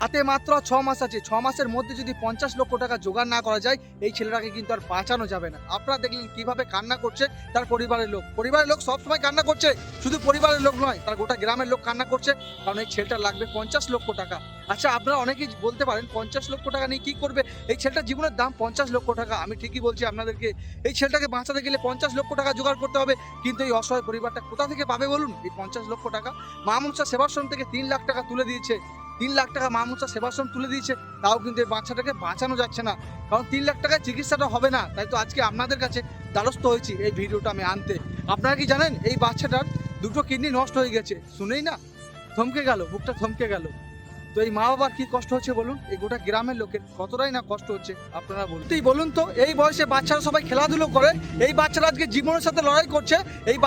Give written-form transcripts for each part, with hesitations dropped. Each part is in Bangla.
হাতে মাত্র 6 মাস আছে। 6 মাসের মধ্যে যদি 50 লক্ষ টাকা জোগাড় না করা যায়, এই ছেলেটাকে কিন্তু আর বাঁচানো যাবে না। আপনারা দেখলেন কিভাবে কান্না করছে তার পরিবারের লোক। পরিবারের লোক সবসময় কান্না করছে, শুধু পরিবারের লোক নয়, তার গোটা গ্রামের লোক কান্না করছে, কারণ এই ছেলেটা লাগবে 50 লক্ষ টাকা। আচ্ছা, আপনারা অনেকেই বলতে পারেন 50 লক্ষ টাকা নিয়ে কি করবে? এই ছেলেটার জীবনের দাম 50 লক্ষ টাকা। আমি ঠিকই বলছি আপনাদেরকে, এই ছেলেটাকে বাঁচাতে গেলে 50 লক্ষ টাকা জোগাড় করতে হবে। কিন্তু এই অসহায় পরিবারটা কোথা থেকে পাবে বলুন এই 50 লক্ষ টাকা? মা মনসা সেবাশ্রম থেকে 3 লাখ টাকা তুলে দিয়েছে। 3 লাখ টাকা মা মনসা সেবাশ্রম তুলে দিয়েছে, তাও কিন্তু এই বাচ্চাটাকে বাঁচানো যাচ্ছে না, কারণ 3 লাখ টাকায় চিকিৎসাটা হবে না। তাই তো আজকে আপনাদের কাছে দ্বারস্থ হয়েছি এই ভিডিওটা আমি আনতে। আপনারা কি জানেন এই বাচ্চাটার দুটো কিডনি নষ্ট হয়ে গেছে? শুনেই না থমকে গেল, বুকটা থমকে গেল। তো এই মা বাবার কি কষ্ট হচ্ছে বলুন, এই গোটা গ্রামের লোকের কতটাই না কষ্ট হচ্ছে আপনারা বলুন। তুই বলুন তো, এই বয়সে বাচ্চারা সবাই খেলাধুলো করে, এই বাচ্চারা আজকে জীবনের সাথে লড়াই করছে। এই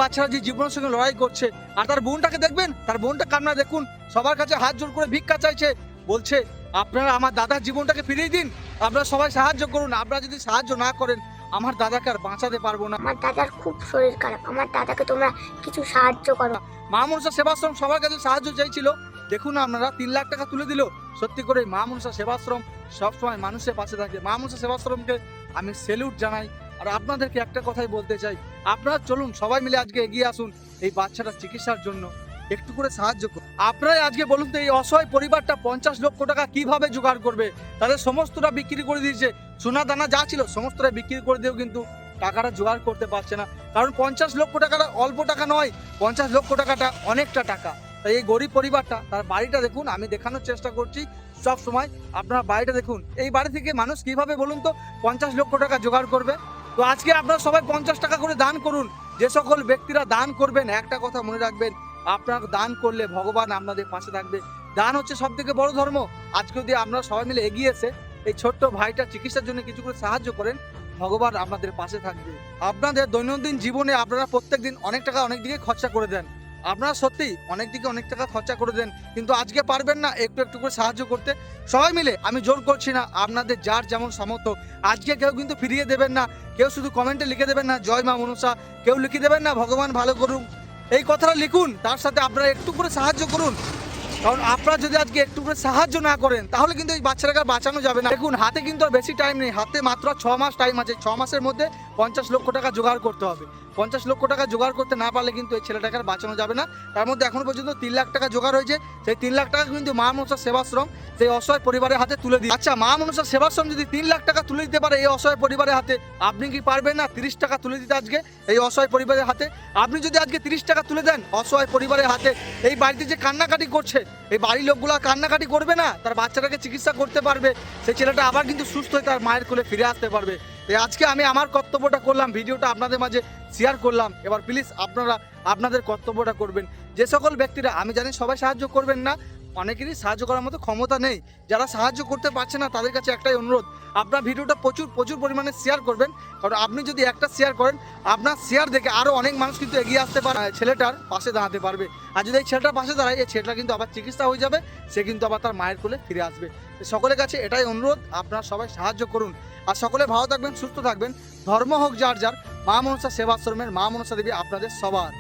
বাচ্চারা যে জীবনের সঙ্গে লড়াই করছে, আর তার বোনটাকে দেখবেন, তার বোনটাকে আপনারা দেখুন, সবার কাছে হাত জোর করে ভিক্ষা চাইছে, বলছে আপনারা আমার দাদার জীবনটাকে ফিরিয়ে দিন, আপনারা সবাই সাহায্য করুন। আপনারা যদি সাহায্য না করেন, আমার দাদাকে আর বাঁচাতে পারবো না। আমার দাদার খুব শরীর খারাপ, আমার দাদাকে তোমরা কিছু সাহায্য করো। মা মনসা সেবাশ্রম সবার কাছে সাহায্য চাইছিল, দেখুন না আপনারা 3 লাখ টাকা তুলে দিল। সত্যি করে মা মনসা সেবাশ্রম সবসময় মানুষের পাশে থাকে। মা মনসা সেবাশ্রমকে আমি স্যালুট জানাই। আর আপনাদেরকে একটা কথাই বলতে চাই, আপনারা চলুন সবাই মিলে আজকে এগিয়ে আসুন এই বাচ্চাটার চিকিৎসার জন্য, একটু করে সাহায্য করুন। আপনারাই আজকে বলুন তো, এই অসহায় পরিবারটা 50 লক্ষ টাকা কিভাবে জোগাড় করবে? তাদের সমস্তটা বিক্রি করে দিয়েছে, সোনা দানা যা ছিল সমস্তটা বিক্রি করে দিয়েও কিন্তু টাকাটা জোগাড় করতে পারছে না। কারণ 50 লক্ষ টাকাটা অল্প টাকা নয়, 50 লক্ষ টাকাটা অনেকটা টাকা। তাই এই গরিব পরিবারটা, তার বাড়িটা দেখুন, আমি দেখানোর চেষ্টা করছি সব সময়, আপনারা বাড়িটা দেখুন। এই বাড়ি থেকে মানুষ কিভাবে বলুন তো 50 লক্ষ টাকা জোগাড় করবে? তো আজকে আপনারা সবাই 50 টাকা করে দান করুন। যে সকল ব্যক্তিরা দান করবেন, একটা কথা মনে রাখবেন, আপনারা দান করলে ভগবান আপনাদের পাশে থাকবে। দান হচ্ছে সব থেকে বড় ধর্ম। আজকে যদি আপনারা সবাই মিলে এগিয়ে এসে এই ছোট্ট ভাইটার চিকিৎসার জন্য কিছু করে সাহায্য করেন, ভগবান আপনাদের পাশে থাকবে। আপনাদের দৈনন্দিন জীবনে আপনারা প্রত্যেকদিন অনেক টাকা অনেক দিকে খরচা করে দেন, আপনারা সত্যি অনেক দিকে অনেক টাকা খরচা করে দেন, কিন্তু আজকে পারবেন না একটু একটু করে সাহায্য করতে? সবাই মিলে, আমি জোর করছি না, আপনাদের যার যেমন সামর্থ্য, আজকে কেউ কিন্তু ফিরিয়ে দেবেন না, কেউ শুধু কমেন্টে লিখে দেবেন না জয় মা মনসা, কেউ লিখে দেবেন না ভগবান ভালো করুন, এই কথাটা লিখুন, তার সাথে আপনারা একটু করে সাহায্য করুন। কারণ আপনারা যদি আজকে একটু করে সাহায্য না করেন, তাহলে কিন্তু এই বাচ্চাটাকে বাঁচানো যাবে না। দেখুন, হাতে কিন্তু আর বেশি টাইম নেই, হাতে মাত্র 6 মাস টাইম আছে। 6 মাসের মধ্যে 50 লক্ষ টাকা জোগাড় করতে হবে। 50 লক্ষ টাকা জোগাড় করতে না পারলে কিন্তু এই ছেলেটাকে আর বাঁচানো যাবে না। তার মধ্যে এখনো পর্যন্ত 3 লাখ টাকা জোগাড় হয়েছে। সেই 3 লাখ টাকা কিন্তু মা মনসা সেবাশ্রম সেই অসহায় পরিবারের হাতে তুলে দিই। আচ্ছা, মা মনসা সেবাশ্রম যদি 3 লাখ টাকা তুলে দিতে পারে এই অসহায় পরিবারের হাতে, আপনি কি পারবেন না 30 টাকা তুলে দিতে আজকে এই অসহায় পরিবারের হাতে? আপনি যদি আজকে 30 টাকা তুলে দেন অসহায় পরিবারের হাতে, এই বাড়িতে যে কান্নাকাটি করছে, এই বাড়ির লোকগুলো কান্নাকাটি করবে না, তার বাচ্চাটাকে চিকিৎসা করতে পারবে, সেই ছেলেটা আবার কিন্তু সুস্থ হয়ে তার মায়ের কোলে ফিরে আসতে পারবে। তাই আজকে আমি আমার কর্তব্যটা করলাম, ভিডিওটা আপনাদের মাঝে শেয়ার করলাম। এবার প্লিজ আপনারা আপনাদের কর্তব্যটা করবেন। যে সকল ব্যক্তিরা, আমি জানি সবাই সাহায্য করবেন না, অনেকেরই সাহায্য করার মতো ক্ষমতা নেই, যারা সাহায্য করতে পারছে না তাদের কাছে একটাই অনুরোধ, আপনার ভিডিওটা প্রচুর পরিমাণে শেয়ার করবেন। কারণ আপনি যদি একটা শেয়ার করেন, আপনার শেয়ার দেখে আরও অনেক মানুষ কিন্তু এগিয়ে আসতে পারে, ছেলেটার পাশে দাঁড়াতে পারবে। আর যদি এই ছেলেটার পাশে দাঁড়ায়, এই ছেলেটা কিন্তু আবার চিকিৎসা হয়ে যাবে, সে কিন্তু আবার তার মায়ের কোলে ফিরে আসবে। সকলের কাছে এটাই অনুরোধ, আপনারা সবাই সাহায্য করুন। আর সকলে ভালো থাকবেন, সুস্থ থাকবেন। ধর্ম হোক যার যার, মা মনসা সেবাশ্রমের মা মনসা দেবী আপনাদের সবার।